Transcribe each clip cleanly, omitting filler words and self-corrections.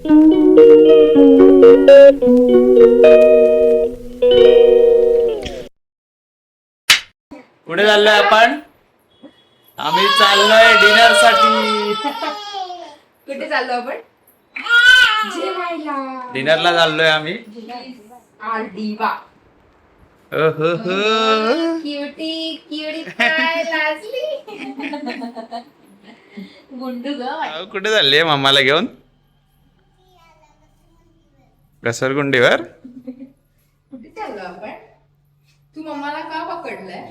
कुठे चाललोय आपण? आम्ही चाललोय डिनर साठी. कुठे चाललो आपण? जेवायला. डिनरला चाललोय आम्ही. आरडीवा. क्यूटी क्यूटी पाय लाजली. गुंडू ग. कुठे चालली मम्माला घेऊन? घसरगुंडीवर. कुठे चाललो आपण? तू मम्माला का पकडलंय?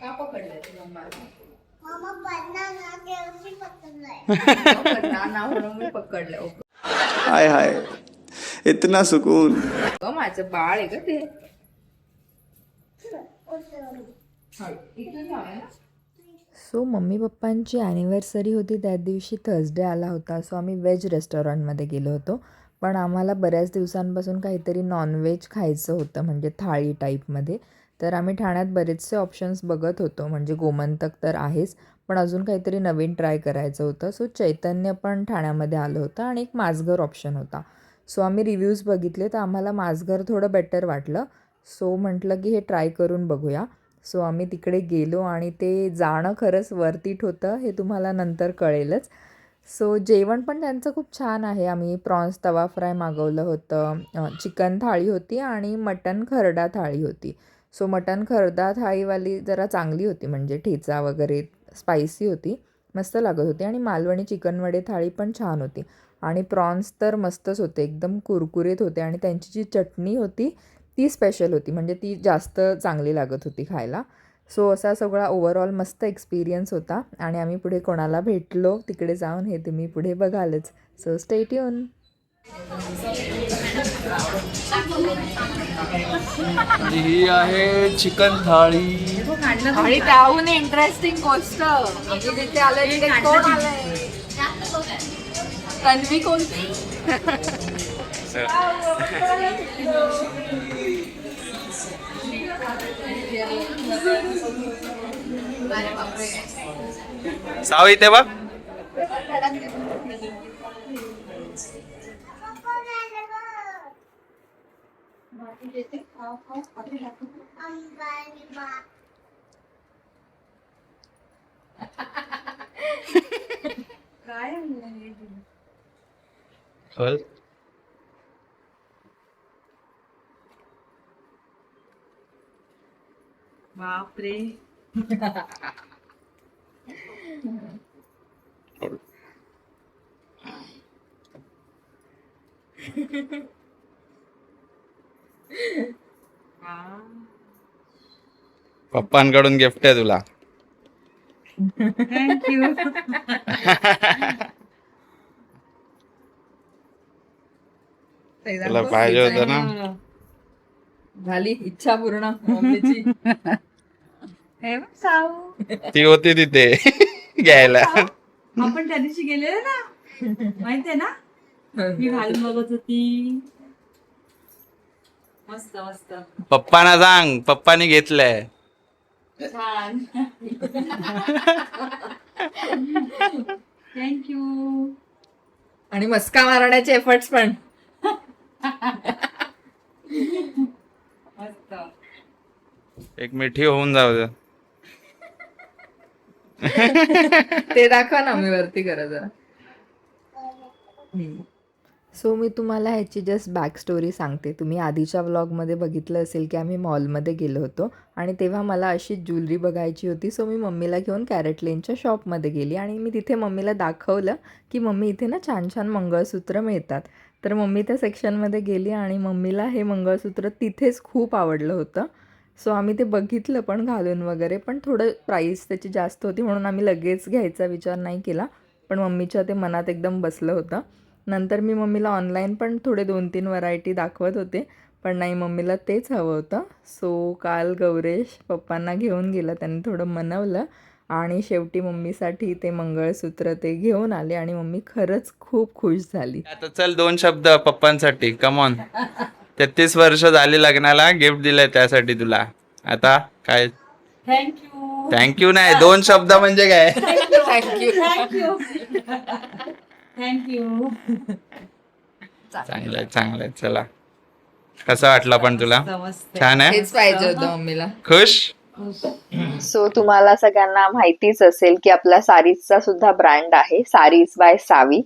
का पकडलंय तू मम्माला? मम्मा बनाना केवढी पकडलंय. बनाना म्हणून मी पकडलंय. हाय हाय इतना सुकून. माझं बाळ आहे ग ते. सो मम्मी पप्पांची ॲनिव्हर्सरी होती त्या दिवशी, थर्सडे आला होता. सो आम्ही व्हेज रेस्टॉरंटमध्ये गेलो होतो. पण आम्हाला बऱ्याच दिवसांपासून काहीतरी नॉनव्हेज खायचं होतं, म्हणजे थाळी टाईपमध्ये. तर आम्ही ठाण्यात बरेचसे ऑप्शन्स बघत होतो, म्हणजे गोमंतक तर आहेच, पण अजून काहीतरी नवीन ट्राय करायचं होतं. सो चैतन्य पण ठाण्यामध्ये आलं होतं आणि एक माझघर ऑप्शन होता. सो आम्ही रिव्ह्यूज बघितले तर आम्हाला माझघर थोडं बेटर वाटलं. सो म्हटलं की हे ट्राय करून बघूया. सो आम्ही तिकडे गेलो आणि ते जाणं खरंच वर्थ इट होतं, हे तुम्हाला नंतर कळेलच. सो जेवण पण त्यांचं खूप छान आहे. आम्ही प्रॉन्स तवा फ्राय मागवलं होतं, चिकन थाळी होती आणि मटन खरडा थाळी होती. सो मटन खरडा थाळीवाली जरा चांगली होती, म्हणजे ठेचा वगैरे स्पायसी होती, मस्त लागत होती. आणि मालवणी चिकन वडे थाळी पण छान होती. आणि प्रॉन्स तर मस्तच होते, एकदम कुरकुरीत होते. आणि त्यांची जी चटणी होती ती स्पेशल होती, म्हणजे ती जास्त चांगली लागत होती खायला. सो असा सगळा ओव्हरऑल मस्त एक्सपिरियन्स होता. आणि आम्ही पुढे कोणाला भेटलो तिकडे जाऊन हे तुम्ही पुढे बघालच. So stay tuned. ही आहे चिकन थाळी. आणि त्याहून इंटरेस्टिंग गोष्ट, आम्ही तिथे आलोय तिथे कोण आलंय? तन्वी कोणती? साव इथे बघ. काय बापरे. पप्पांकडून गिफ्ट आहे तुला. थँक्यू. तुला पाहिजे होतं ना. झाली इच्छा पूर्ण मम्मीची. हे बघ साऊ. ती होती तिथे घ्यायला. आपण त्या दिवशी गेलेलो ना, माहितीये ना, मी घालून बघत होती. मस्त मस्त. पप्पांना सांग, पप्पानी घेतलंय. छान. थँक्यू. आणि मस्का मारण्याचे एफर्ट्स पण. मस्त. एक मिठी होऊन जाऊ दे. ते दाखवा ना, मी वरती करा जरा. सो मी तुम्हाला ह्याची जस्ट बॅक स्टोरी सांगते. तुम्ही आधीच्या व्लॉगमध्ये बघितलं असेल की आम्ही मॉलमध्ये गेलो होतो आणि तेव्हा मला अशी ज्वेलरी बघायची होती. सो मी मम्मीला घेऊन कॅरेट लेनच्या शॉपमध्ये गेली आणि मी तिथे मम्मीला दाखवलं की मम्मी इथे ना छान छान मंगळसूत्र मिळतात. तर मम्मी त्या सेक्शनमध्ये गेली आणि मम्मीला हे मंगळसूत्र तिथेच खूप आवडलं होतं. सो आम्ही ते बघितलं पण घालून वगैरे, पण थोडं प्राईस त्याची जास्त होती म्हणून आम्ही लगेच घ्यायचा विचार नाही केला. पण मम्मीच्या ते मनात एकदम बसलं होतं. नंतर मी मम्मीला ऑनलाईन पण थोडे 2-3 व्हरायटी दाखवत होते, पण नाही, मम्मीला तेच हवं होतं. सो काल गौरेश पप्पांना घेऊन गेला, त्यांनी थोडं मनवलं आणि शेवटी मम्मीसाठी ते मंगळसूत्र ते घेऊन आले आणि मम्मी खरंच खूप खुश झाली. आता चल 2 शब्द पप्पांसाठी. Come on. 33 वर्ष झाली लग्नाला, गिफ्ट दिलंय त्यासाठी तुला. आता काय थँक्यू. थँक्यू नाही, 2 शब्द म्हणजे काय? थँक्यू. थँक्यू. थँक्यू. चांगलंय चांगलंय. चला, कसं वाटलं पण तुला? मस्त. छान आहे. हेच पाहिजे होतं मम्मीला. खुश? सो तुम्हाला सगळ्यांना माहितीच असेल की आपला सारीजचा सुद्धा ब्रँड आहे, सारीज बाय सावी.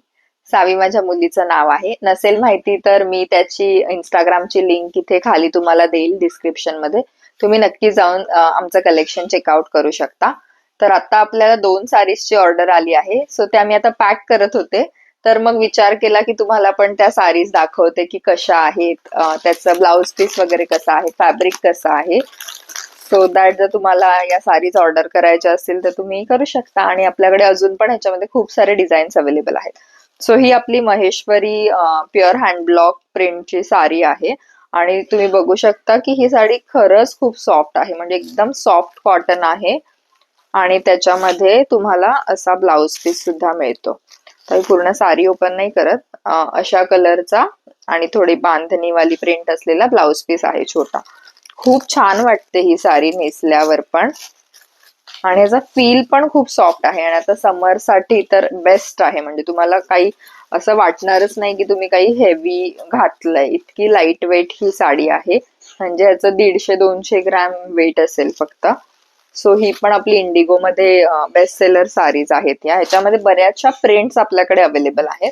सावी माझ्या मुलीचं नाव आहे. नसेल माहिती तर मी त्याची इंस्टाग्रामची लिंक इथे खाली तुम्हाला देईल डिस्क्रिप्शन मध्ये. तुम्ही नक्की जाऊन आमचं कलेक्शन चेकआउट करू शकता. तर आता आपल्याला 2 सारीजची ऑर्डर आली आहे. सो त्या मी आता पॅक करत होते. तर मग विचार केला की तुम्हाला पण त्या सारीज दाखवते की कशा आहेत, त्याचं ब्लाउज पीस वगैरे कसं आहे, फॅब्रिक कसं आहे. सो दॅट जर तुम्हाला या सारीज ऑर्डर करायच्या असतील तर तुम्ही करू शकता. आणि आपल्याकडे अजून पण ह्याच्यामध्ये खूप सारे डिझाईन्स अवेलेबल आहेत. सो ही आपली महेश्वरी प्युअर हँड ब्लॉक प्रिंटची साडी आहे. आणि तुम्ही बघू शकता की ही साडी खरंच खूप सॉफ्ट आहे, म्हणजे एकदम सॉफ्ट कॉटन आहे. आणि त्याच्यामध्ये तुम्हाला असा ब्लाउज पीस सुद्धा मिळतो. तर पूर्ण साडी ओपन नाही करत, अशा कलरचा आणि थोडी बांधणीवाली प्रिंट असलेला ब्लाउज पीस आहे छोटा. खूप छान वाटते ही साडी नेसल्यावर पण, आणि याचा फील पण खूप सॉफ्ट आहे. आणि आता समर साठी तर बेस्ट आहे, म्हणजे तुम्हाला काही असं वाटणारच नाही की तुम्ही काही हेवी घातलंय. इतकी लाईट वेट ही साडी आहे, म्हणजे ह्याचं 150-200 ग्रॅम वेट असेल फक्त. सो ही पण आपली इंडिगो मध्ये बेस्ट सेलर साडीज आहेत. ह्याच्यामध्ये बऱ्याचशा प्रिंट्स आपल्याकडे अवेलेबल आहेत.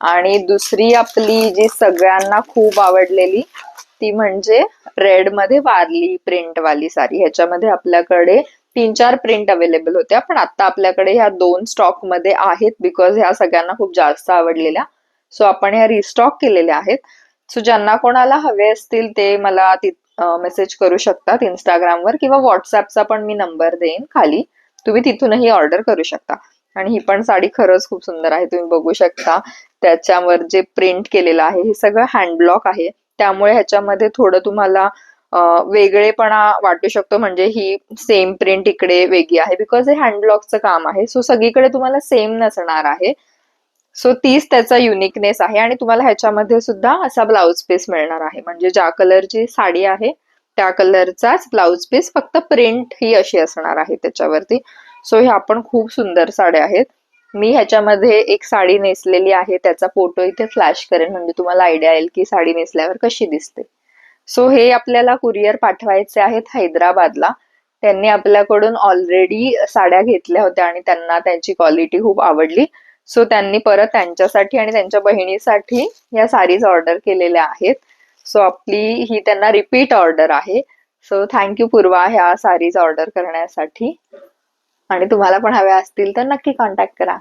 आणि दुसरी आपली जी सगळ्यांना खूप आवडलेली ती म्हणजे रेड मध्ये वारली प्रिंट वाली साडी. ह्याच्यामध्ये आपल्याकडे 3-4 प्रिंट अवेलेबल होत्या, पण आता आपल्याकडे ह्या 2 स्टॉक मध्ये आहेत बिकॉज ह्या सगळ्यांना खूप जास्त आवडलेल्या. सो आपण ह्या रिस्टॉक केलेल्या आहेत. सो ज्यांना कोणाला हवे असतील ते मला मेसेज करू शकतात इंस्टाग्रामवर, किंवा व्हॉट्सअपचा पण मी नंबर देईन खाली, तुम्ही तिथूनही ऑर्डर करू शकता. आणि ही पण साडी खरंच खूप सुंदर आहे. तुम्ही बघू शकता त्याच्यावर जे प्रिंट केलेलं आहे हे सगळं हँडब्लॉक आहे, त्यामुळे ह्याच्यामध्ये थोडं तुम्हाला वेगळेपणा वाटू शकतो. म्हणजे ही सेम प्रिंट इकडे वेगळी आहे बिकॉज हे हँडब्लॉकचं काम आहे. सो सगळीकडे तुम्हाला सेम नसणार आहे. सो तीच त्याचा युनिकनेस आहे. आणि तुम्हाला ह्याच्यामध्ये सुद्धा असा ब्लाउज पीस मिळणार आहे, म्हणजे ज्या कलरची साडी आहे त्या कलरचाच ब्लाउज पीस, फक्त प्रिंट ही अशी असणार आहे त्याच्यावरती. सो ह्या पण खूप सुंदर साड्या आहेत. मी ह्याच्यामध्ये एक साडी नेसलेली आहे, त्याचा फोटो इथे फ्लॅश करेन, म्हणजे तुम्हाला आयडिया येईल की साडी नेसल्यावर कशी दिसते. सो हे आपल्याला कुरिअर पाठवायचे आहेत हैदराबादला. त्यांनी आपल्याकडून ऑलरेडी साड्या घेतल्या होत्या आणि त्यांना त्यांची क्वालिटी खूप आवडली. सो त्यांनी परत त्यांच्यासाठी आणि त्यांच्या बहिणीसाठी या साडीज ऑर्डर केलेल्या आहेत. सो आपली ही त्यांना रिपीट ऑर्डर आहे. सो थँक्यू पूर्वा ह्या साडीज ऑर्डर करण्यासाठी. आणि तुम्हाला पण हव्या असतील तर नक्की कॉन्टॅक्ट करा.